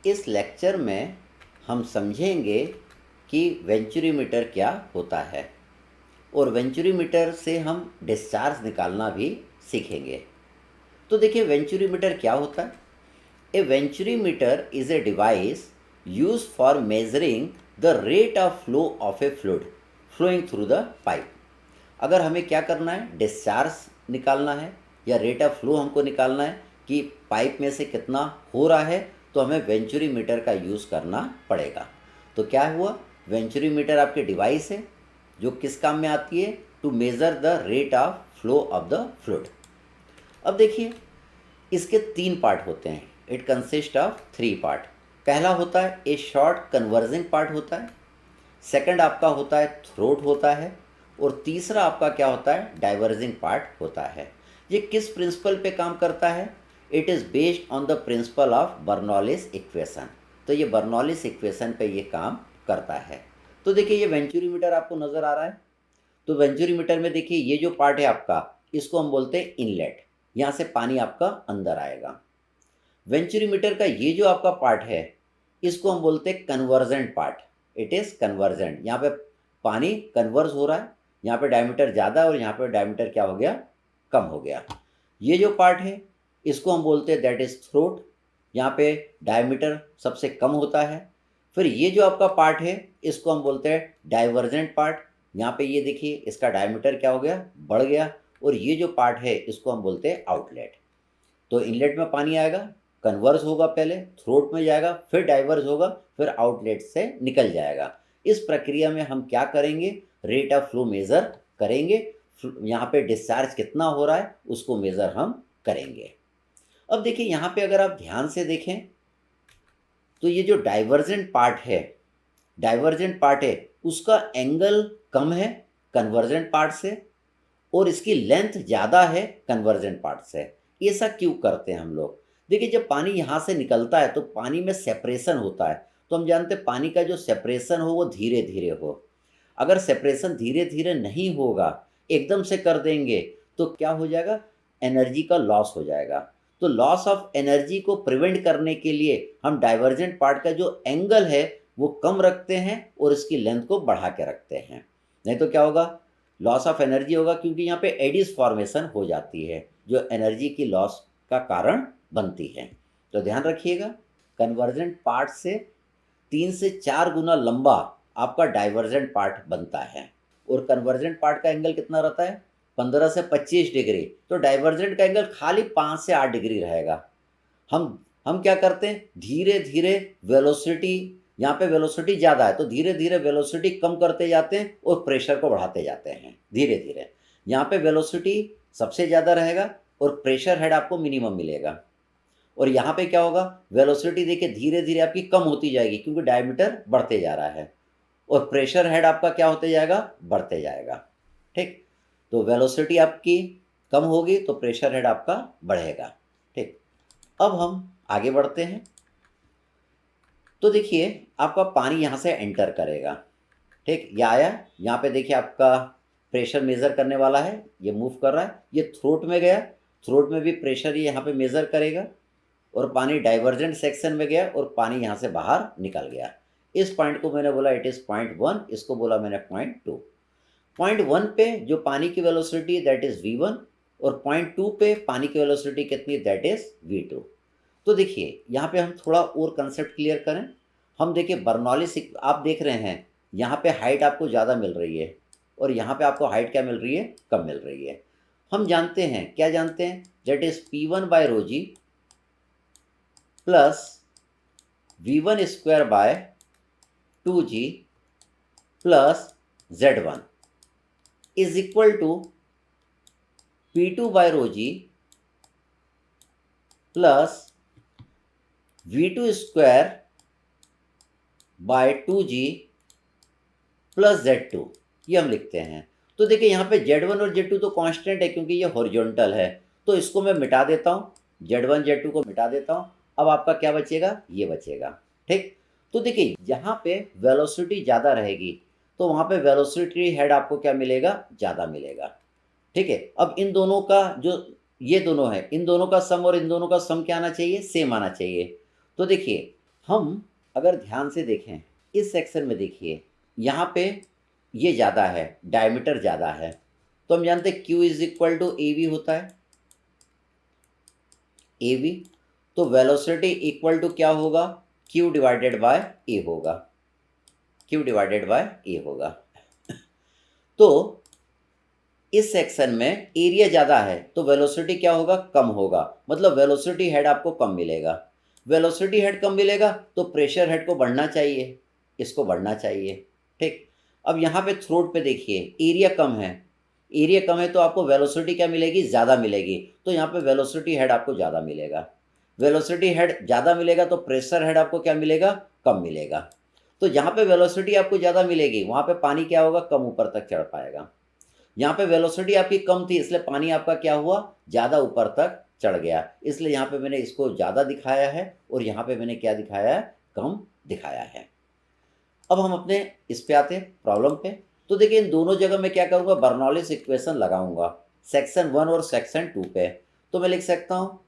इस लेक्चर में हम समझेंगे कि वेंचुरीमीटर क्या होता है और वेंचुरीमीटर से हम डिस्चार्ज निकालना भी सीखेंगे। तो देखिए वेंचुरीमीटर क्या होता है। A venturimeter is a device use for measuring the rate of flow of a fluid flowing through the pipe. अगर हमें क्या करना है, डिस्चार्ज निकालना है या रेट ऑफ फ्लो हमको निकालना है कि पाइप में से कितना हो रहा है, तो हमें वेंचुरीमीटर का यूज़ करना पड़ेगा। तो क्या हुआ, वेंचुरीमीटर आपके डिवाइस है जो किस काम में आती है, to measure the rate of flow of the fluid. अब देखिए इसके 3 पार्ट होते हैं। It consist of 3 part. पहला होता है ए शॉर्ट कन्वर्जिंग पार्ट होता है, सेकंड आपका होता है थ्रोट होता है, और तीसरा आपका क्या होता है, डाइवर्जिंग पार्ट होता है। ये किस प्रिंसिपल पे काम करता है, it is based on the principle of Bernoulli's equation. तो ये बर्नौलिस इक्वेशन पे ये काम करता है। तो देखिए ये वेंचुरीमीटर आपको नज़र आ रहा है। तो वेंचुरीमीटर में देखिए ये जो पार्ट है आपका, इसको हम बोलते हैं इनलेट। यहाँ से पानी आपका अंदर आएगा। वेंचुरीमीटर का ये जो आपका पार्ट है, इसको हम बोलते हैं convergent part. It is convergent. यहाँ पे पानी कन्वर्ज हो रहा है, यहाँ पे डायमीटर ज़्यादा और यहाँ पे डायमीटर क्या हो गया, कम हो गया। ये जो पार्ट है इसको हम बोलते हैं दैट इज़ थ्रोट। यहाँ पे डायमीटर सबसे कम होता है। फिर ये जो आपका पार्ट है इसको हम बोलते हैं डाइवर्जेंट पार्ट। यहाँ पे ये देखिए इसका डायमीटर क्या हो गया, बढ़ गया। और ये जो पार्ट है इसको हम बोलते हैं आउटलेट। तो इनलेट में पानी आएगा, कन्वर्ज होगा, पहले थ्रोट में जाएगा, फिर डाइवर्ज होगा, फिर आउटलेट से निकल जाएगा। इस प्रक्रिया में हम क्या करेंगे, रेट ऑफ फ्लो मेज़र करेंगे। यहाँ पे डिस्चार्ज कितना हो रहा है उसको मेज़र हम करेंगे। अब देखिए यहाँ पे अगर आप ध्यान से देखें तो ये जो डाइवर्जेंट पार्ट है उसका एंगल कम है कन्वर्जेंट पार्ट से, और इसकी लेंथ ज़्यादा है कन्वर्जेंट पार्ट से। ऐसा क्यों करते हैं हम लोग, देखिए जब पानी यहाँ से निकलता है तो पानी में सेपरेशन होता है। तो हम जानते हैं पानी का जो सेपरेशन हो वो धीरे धीरे हो। अगर सेपरेशन धीरे धीरे नहीं होगा, एकदम से कर देंगे तो क्या हो जाएगा, एनर्जी का लॉस हो जाएगा। तो लॉस ऑफ एनर्जी को प्रिवेंट करने के लिए हम डाइवर्जेंट पार्ट का जो एंगल है वो कम रखते हैं और इसकी लेंथ को बढ़ा के रखते हैं। नहीं तो क्या होगा, लॉस ऑफ एनर्जी होगा, क्योंकि यहाँ पे एडिस फॉर्मेशन हो जाती है जो एनर्जी की लॉस का कारण बनती है। तो ध्यान रखिएगा, कन्वर्जेंट पार्ट से 3 से 4 गुना लंबा आपका डाइवर्जेंट पार्ट बनता है। और कन्वर्जेंट पार्ट का एंगल कितना रहता है, 15 से 25 डिग्री। तो डाइवर्जेंट का एंगल खाली 5 से 8 डिग्री रहेगा। हम क्या करते हैं, धीरे धीरे वेलोसिटी, यहाँ पे वेलोसिटी ज़्यादा है तो धीरे धीरे वेलोसिटी कम करते जाते हैं और प्रेशर को बढ़ाते जाते हैं धीरे धीरे। यहाँ पे वेलोसिटी सबसे ज़्यादा रहेगा और प्रेशर हेड आपको मिनिमम मिलेगा। और यहाँ पे क्या होगा, वेलोसिटी देखिए धीरे धीरे आपकी कम होती जाएगी क्योंकि डायमीटर बढ़ते जा रहा है, और प्रेशर हेड आपका क्या होते जाएगा, बढ़ते जाएगा। ठीक, तो वेलोसिटी आपकी कम होगी तो प्रेशर हेड आपका बढ़ेगा। ठीक, अब हम आगे बढ़ते हैं। तो देखिए आपका पानी यहाँ से एंटर करेगा। ठीक, ये आया, यहाँ पे देखिए आपका प्रेशर मेज़र करने वाला है, ये मूव कर रहा है, ये थ्रोट में गया, थ्रोट में भी प्रेशर ये यहाँ पे मेज़र करेगा, और पानी डाइवर्जेंट सेक्शन में गया और पानी यहाँ से बाहर निकल गया। इस पॉइंट को मैंने बोला इट इज़ पॉइंट 1, इसको बोला मैंने पॉइंट 2। पॉइंट 1 पे जो पानी की वेलोसिटी दैट इज़ v1, और पॉइंट 2 पे पानी की वेलोसिटी कितनी, दैट इज़ v2। तो देखिए यहाँ पे हम थोड़ा और कंसेप्ट क्लियर करें। हम देखिए बर्नौलिस, आप देख रहे हैं यहाँ पे हाइट आपको ज़्यादा मिल रही है और यहाँ पे आपको हाइट क्या मिल रही है, कम मिल रही है। हम जानते हैं, क्या जानते हैं, that is P1/ρg plus V1² plus Z1 is equal to P2/ρg plus V2² 2g plus Z2, ये हम लिखते हैं। तो देखिए यहाँ पे Z1 और Z2 तो कांस्टेंट है क्योंकि ये हॉरिजॉन्टल है, तो इसको मैं मिटा देता हूँ, Z1 Z2 को मिटा देता हूँ। अब आपका क्या बचेगा, ये बचेगा। ठीक, तो देखिए यहाँ पे वेलोसिटी ज़्यादा रहेगी तो वहाँ पे वेलोसिटी हेड आपको क्या मिलेगा, ज़्यादा मिलेगा। ठीक है, अब इन दोनों का जो ये दोनों है, इन दोनों का सम और इन दोनों का सम क्या आना चाहिए, सेम आना चाहिए। तो देखिए हम अगर ध्यान से देखें इस सेक्शन में, देखिए यहाँ पे ये ज़्यादा है, डायमीटर ज़्यादा है, तो हम जानते हैं Q is equal to A V होता है, ए वी। तो वेलोसिटी इक्वल टू क्या होगा, Q डिवाइडेड बाय ए होगा, Q डिवाइडेड बाय ए होगा। तो इस सेक्शन में एरिया ज़्यादा है तो वेलोसिटी क्या होगा, कम होगा, मतलब वेलोसिटी हेड आपको कम मिलेगा। वेलोसिटी हेड कम मिलेगा तो प्रेशर हेड को बढ़ना चाहिए, इसको बढ़ना चाहिए, ठीक। अब यहाँ पे थ्रोट पे देखिए एरिया कम है, एरिया कम है तो आपको वेलोसिटी क्या मिलेगी, ज़्यादा मिलेगी, तो यहाँ पे वेलोसिटी हेड आपको ज़्यादा मिलेगा। वेलोसिटी हेड ज़्यादा मिलेगा तो प्रेशर हेड आपको क्या मिलेगा, कम मिलेगा। तो जहाँ पे वेलोसिटी आपको ज़्यादा मिलेगी वहाँ पे पानी क्या होगा, कम ऊपर तक चढ़ पाएगा। यहाँ पे वेलोसिटी आपकी कम थी इसलिए पानी आपका क्या हुआ, ज़्यादा ऊपर तक चढ़ गया, इसलिए यहाँ पे मैंने इसको ज़्यादा दिखाया है और यहाँ पे मैंने क्या दिखाया है, कम दिखाया है। अब हम अपने इस पे आते हैं प्रॉब्लम पे। तो देखिए इन दोनों जगह मैं क्या करूँगा, बर्नौलिस इक्वेशन लगाऊंगा, सेक्शन 1 और सेक्शन 2 पे। तो मैं लिख सकता हूँ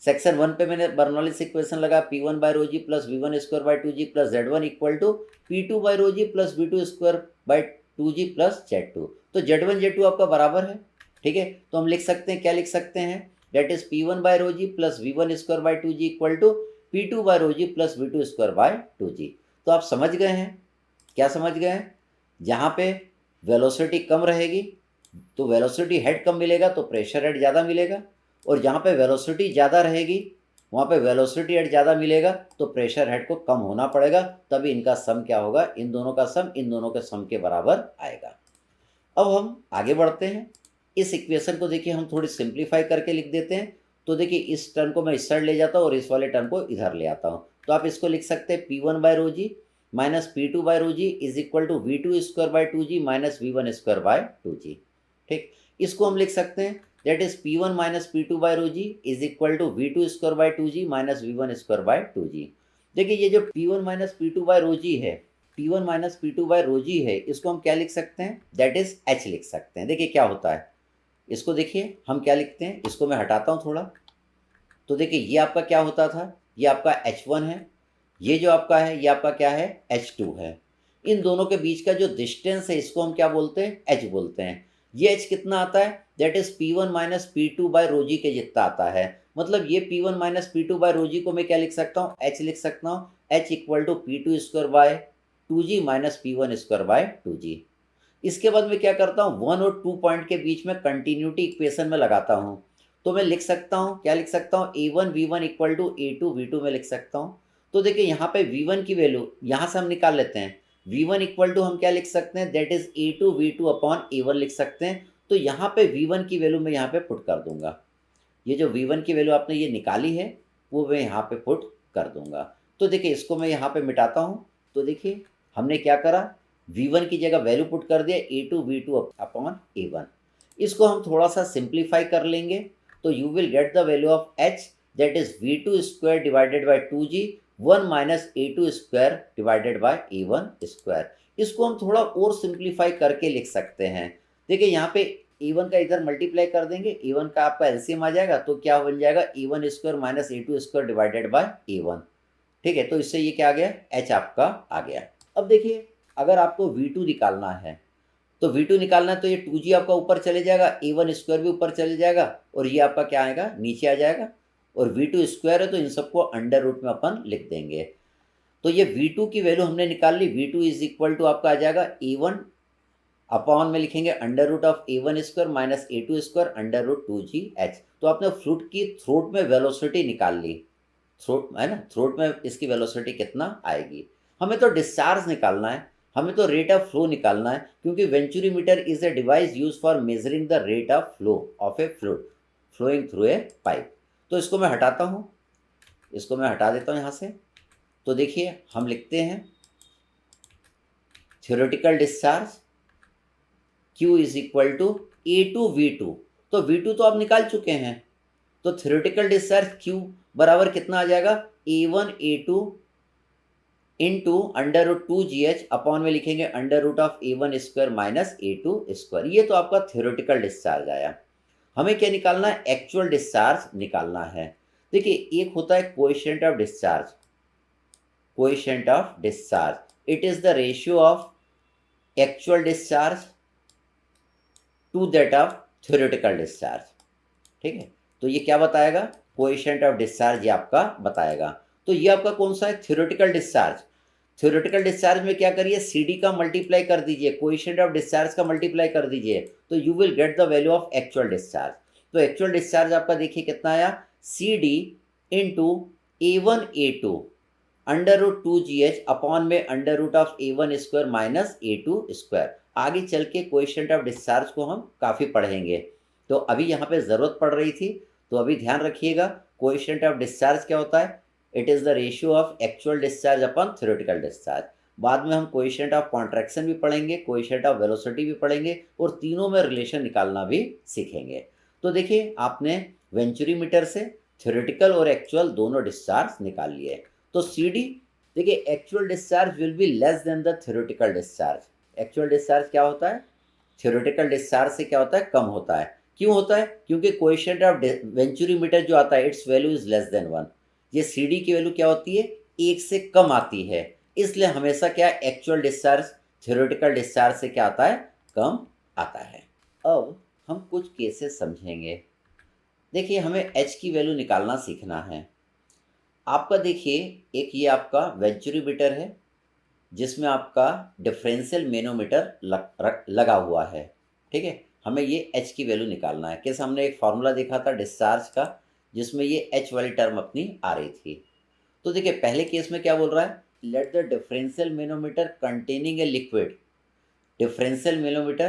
सेक्शन 1 पे मैंने बर्नौलिस इक्वेशन लगा P1 by rho g plus V1 square by 2G plus Z1 equal to P2 by rho g plus V2 square by 2G plus Z2। तो Z1 Z2 आपका बराबर है, ठीक है। तो हम लिख सकते हैं, क्या लिख सकते हैं, that is P1 by rho g plus V1 square by 2G equal to P2 by rho g plus V2 square by 2G। तो आप समझ गए हैं, क्या समझ गए हैं, जहाँ पे वेलोसिटी कम रहेगी तो वेलोसिटी हेड कम मिलेगा तो प्रेशर हेड ज़्यादा मिलेगा, और जहाँ पे वेलोसिटी ज़्यादा रहेगी वहाँ पे वेलोसिटी हेड ज़्यादा मिलेगा तो प्रेशर हेड को कम होना पड़ेगा, तभी इनका सम क्या होगा, इन दोनों का सम इन दोनों के सम के बराबर आएगा। अब हम आगे बढ़ते हैं, इस इक्वेशन को देखिए हम थोड़ी सिंप्लीफाई करके लिख देते हैं। तो देखिए इस टर्म को मैं इस साइड ले जाता हूँ और इस वाले टर्म को इधर ले आता हूँ। तो आप इसको लिख सकते हैं P1 by rho g minus P2 by rho g is equal to V2 square by 2G minus V1 square by 2G, ठीक। इसको हम लिख सकते हैं that is P1 minus P2 by rho g is equal to V2 square by 2G minus V1 square by 2G। देखिए ये जो P1 minus P2 by rho जी है, P1 minus P2 by rho जी है, इसको हम क्या लिख सकते हैं, दैट इज H लिख सकते हैं। देखिए क्या होता है, इसको देखिए हम क्या लिखते हैं, इसको मैं हटाता हूँ थोड़ा। तो देखिए ये आपका क्या होता था, ये आपका H1 है, ये जो आपका है ये आपका क्या है, H2 है। इन दोनों के बीच का जो डिस्टेंस है इसको हम क्या बोलते हैं, H बोलते हैं। ये H कितना आता है, that is P1 minus P2 by rho g के जितना आता है। मतलब ये P1 minus P2 by rho जी को मैं क्या लिख सकता हूँ, H लिख सकता हूँ, H equal to P2 square by 2G minus P1 square by 2G। इसके बाद मैं क्या करता हूँ, 1 और 2 पॉइंट के बीच में कंटिन्यूटी इक्वेशन में लगाता हूँ। तो मैं लिख सकता हूँ, क्या लिख सकता हूँ, A1 V1 equal to A2 V2 में लिख सकता हूँ। तो देखिए यहाँ पे V1 की वैल्यू यहाँ से हम निकाल लेते हैं, V1 इक्वल टू हम क्या लिख सकते हैं, that is A2 V2 upon A1 लिख सकते हैं। तो यहाँ पे V1 की वैल्यू मैं यहाँ पे पुट कर दूंगा, ये जो V1 की वैल्यू आपने ये निकाली है वो मैं यहाँ पे पुट कर दूंगा। तो देखिए इसको मैं यहाँ पे मिटाता हूँ। तो देखिए हमने क्या करा, V1 की जगह वैल्यू पुट कर दिया A2 V2 अपॉन A1। इसको हम थोड़ा सा सिंप्लीफाई कर लेंगे तो you will get the value of H that is V2 square divided by 2G 1 minus A2 square divided by A1 square. इसको हम थोड़ा और सिंप्लीफाई करके लिख सकते हैं। देखिए यहाँ पे A1 का इधर मल्टीप्लाई कर देंगे, A1 का आपका एलसीएम आ जाएगा तो क्या बन जाएगा, A1 square minus A2 square divided by A1, ठीक है। तो इससे ये क्या आ गया, H आपका आ गया। अब देखिए अगर आपको V2 निकालना है तो V2 निकालना है तो ये 2G आपका ऊपर चले जाएगा, A1 स्क्वायर भी ऊपर चले जाएगा और ये आपका क्या आएगा, नीचे आ जाएगा। और V2 स्क्वायर है तो इन सबको अंडर रूट में अपन लिख देंगे। तो ये V2 की वैल्यू हमने निकाल ली, V2 इज इक्वल टू आपका आ जाएगा A1 अपॉन में लिखेंगे under root of A1 square minus A2 square under root 2GH। तो आपने फ्लूइड की थ्रोट में वेलोसिटी निकाल ली, थ्रोट है ना, थ्रोट में इसकी वेलोसिटी कितना आएगी। हमें तो डिस्चार्ज निकालना है, हमें तो रेट ऑफ फ्लो निकालना है, क्योंकि venturimeter is a device use for measuring the rate of flow of a fluid flowing through a pipe. तो इसको मैं हटाता हूँ, इसको मैं हटा देता हूँ यहाँ से। तो देखिए हम लिखते हैं theoretical discharge Q is equal to A2 V2। तो V2 तो आप निकाल चुके हैं, तो थ्योरेटिकल डिस्चार्ज Q बराबर कितना आ जाएगा, A1 A2 into under root 2GH upon में लिखेंगे under root of A1 square minus A2 square. ये तो आपका थ्योरेटिकल डिस्चार्ज आया। हमें क्या निकालना है, एक्चुअल डिस्चार्ज निकालना है। देखिए एक होता है coefficient of discharge, coefficient of discharge, it is the ratio of actual discharge to that of theoretical discharge. ठीक है, तो ये क्या बताएगा, कोएफिशिएंट ऑफ डिस्चार्ज ये आपका बताएगा। तो ये आपका कौन सा है, थ्योरेटिकल डिस्चार्ज। थ्योरेटिकल डिस्चार्ज में क्या करिए, सी डी का मल्टीप्लाई कर दीजिए, कोएफिशिएंट ऑफ डिस्चार्ज का मल्टीप्लाई कर दीजिए, तो you will get the value of actual discharge. तो एक्चुअल डिस्चार्ज आपका देखिए कितना आया, C D into A1A2 under root 2GH upon में under root of A1 square minus A2 square. आगे चल के कोएफिशिएंट ऑफ डिस्चार्ज को हम काफ़ी पढ़ेंगे, तो अभी यहाँ पे ज़रूरत पड़ रही थी, तो अभी ध्यान रखिएगा कोएफिशिएंट ऑफ डिस्चार्ज क्या होता है, it is the ratio of actual discharge upon theoretical discharge. बाद में हम कोएफिशिएंट ऑफ कॉन्ट्रैक्शन भी पढ़ेंगे, कोएफिशिएंट ऑफ वेलोसिटी भी पढ़ेंगे, और तीनों में रिलेशन निकालना भी सीखेंगे। तो देखिए आपने वेंचुरीमीटर से थ्योरेटिकल और एक्चुअल दोनों डिस्चार्ज निकाल लिए। तो सी डी देखिए, actual discharge will be less than the theoretical discharge. Actual discharge क्या होता है, थ्योरेटिकल डिस्चार्ज से क्या होता है, कम होता है। क्यों होता है, क्योंकि कोएफिशिएंट ऑफ वेंचुरीमीटर जो आता है it's value is less than 1। ये सी डी की वैल्यू क्या होती है, 1 से कम आती है, इसलिए हमेशा क्या एक्चुअल डिस्चार्ज थ्योरेटिकल डिस्चार्ज से क्या आता है, कम आता है। अब हम कुछ केसेस समझेंगे। देखिए हमें एच की वैल्यू निकालना सीखना है। आपका देखिए एक ये आपका वेंचुरीमीटर है जिसमें आपका डिफरेंशियल मैनोमीटर लगा हुआ है। ठीक है, हमें ये एच की वैल्यू निकालना है। कैसे, हमने एक फार्मूला देखा था डिस्चार्ज का जिसमें ये एच वाली टर्म अपनी आ रही थी। तो देखिए पहले केस में क्या बोल रहा है, let the differential manometer containing a liquid, differential manometer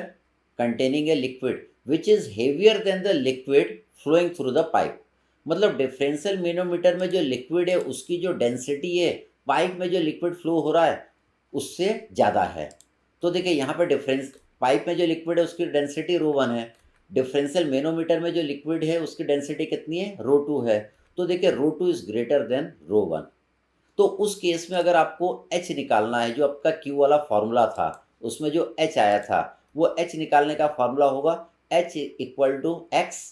containing a liquid which is heavier than the liquid flowing through the pipe. मतलब डिफरेंशियल मैनोमीटर में जो लिक्विड है उसकी जो डेंसिटी है पाइप में जो लिक्विड फ्लो हो रहा है उससे ज़्यादा है। तो देखिए यहाँ पे डिफरेंस, पाइप में जो लिक्विड है उसकी डेंसिटी ρ1 है, डिफरेंशियल मैनोमीटर में जो लिक्विड है उसकी डेंसिटी कितनी है, ρ2 है। तो देखिए ρ2 इज़ ग्रेटर देन ρ1। तो उस केस में अगर आपको H निकालना है, जो आपका Q वाला फार्मूला था उसमें जो H आया था, वो H निकालने का फार्मूला होगा H equal to x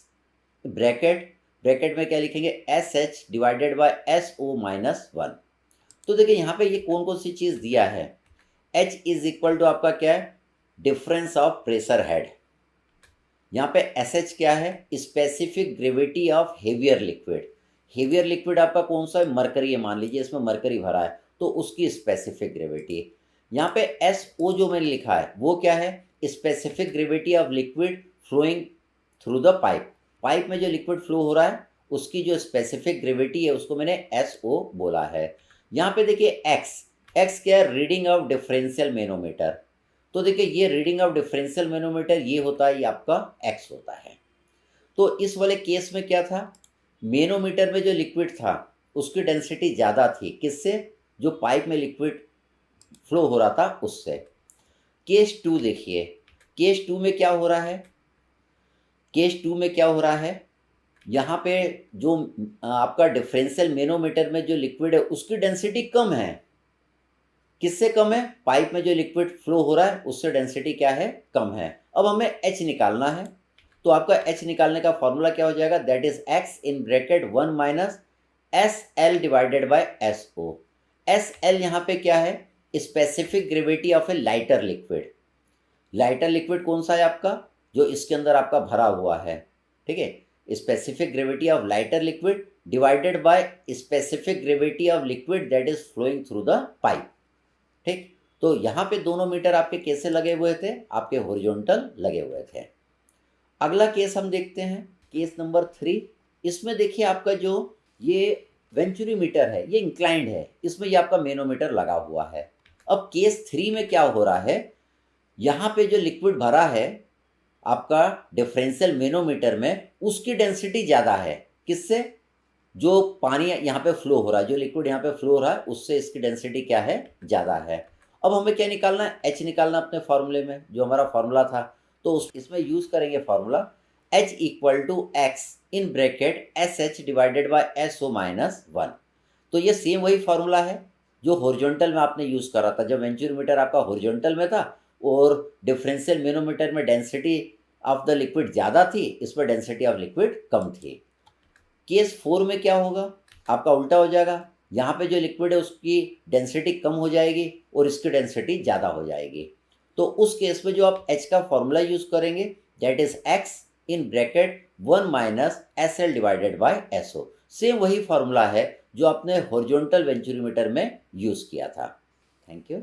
bracket में क्या लिखेंगे, SH divided by SO minus 1। तो देखिए यहाँ पे ये कौन कौन सी चीज़ दिया है, H इज इक्वल टू आपका क्या है, डिफरेंस ऑफ प्रेशर हेड। यहाँ पे SH क्या है, specific gravity of heavier liquid. Heavier liquid आपका कौन सा है, मरकरी है, मान लीजिए इसमें मरकरी भरा है तो उसकी स्पेसिफिक ग्रेविटी। यहाँ पे SO जो मैंने लिखा है वो क्या है, specific gravity of liquid flowing through the pipe. Pipe में जो लिक्विड फ्लो हो रहा है उसकी जो स्पेसिफिक ग्रेविटी है उसको मैंने SO बोला है। यहाँ पे देखिए एक्स क्या है, रीडिंग ऑफ डिफरेंशियल मैनोमीटर। तो देखिए ये रीडिंग ऑफ डिफरेंशियल मैनोमीटर ये होता है, ये आपका एक्स होता है। तो इस वाले केस में क्या था, मैनोमीटर में जो लिक्विड था उसकी डेंसिटी ज़्यादा थी, किससे, जो पाइप में लिक्विड फ्लो हो रहा था उससे। केस 2 देखिए, केस 2 में क्या हो रहा है, केस 2 में क्या हो रहा है, यहाँ पे जो आपका डिफरेंशियल मैनोमीटर में जो लिक्विड है उसकी डेंसिटी कम है। किससे कम है, पाइप में जो लिक्विड फ्लो हो रहा है उससे डेंसिटी क्या है, कम है। अब हमें H निकालना है, तो आपका H निकालने का फॉर्मूला क्या हो जाएगा, that is x in bracket 1 minus SL divided by SO। SL यहाँ पे क्या है, specific gravity of A lighter liquid. Lighter liquid कौन सा है आपका, जो इसके अंदर आपका भरा हुआ है। ठीक है, specific gravity of lighter liquid divided by specific gravity of liquid that is flowing through the pipe. ठीक, तो यहाँ पे दोनों मीटर आपके कैसे लगे हुए थे, आपके हॉरिजॉन्टल लगे हुए थे। अगला केस हम देखते हैं, केस नंबर 3। इसमें देखिए आपका जो ये वेंचुरीमीटर है ये इंक्लाइंड है, इसमें ये आपका मैनोमीटर लगा हुआ है। अब केस 3 में क्या हो रहा है, यहाँ पे जो लिक्विड भरा है आपका डिफरेंशियल मैनोमीटर में उसकी डेंसिटी ज़्यादा है, किससे, जो पानी यहाँ पे फ्लो हो रहा है, जो लिक्विड यहाँ पे फ्लो हो रहा है उससे इसकी डेंसिटी क्या है, ज़्यादा है। अब हमें क्या निकालना है, H निकालना अपने फार्मूले में, जो हमारा फार्मूला था, तो इसमें यूज़ करेंगे formula H equal to x in bracket SH divided by SO minus 1। तो ये सेम वही फार्मूला है जो हॉरिजॉन्टल में आपने यूज़ करा था, जब वेंचुरीमीटर आपका हॉरिजॉन्टल में था और डिफरेंशियल मैनोमीटर में डेंसिटी ऑफ द लिक्विड ज़्यादा थी, इसमें डेंसिटी ऑफ लिक्विड कम थी। केस 4 में क्या होगा, आपका उल्टा हो जाएगा, यहाँ पे जो लिक्विड है उसकी डेंसिटी कम हो जाएगी और इसकी डेंसिटी ज़्यादा हो जाएगी। तो उस केस में जो आप H का फॉर्मूला यूज़ करेंगे that is X in bracket 1 minus SL divided by SO। Same वही फॉर्मूला है जो आपने हॉरिजॉन्टल वेंचुरीमीटर में यूज़ किया था। Thank you.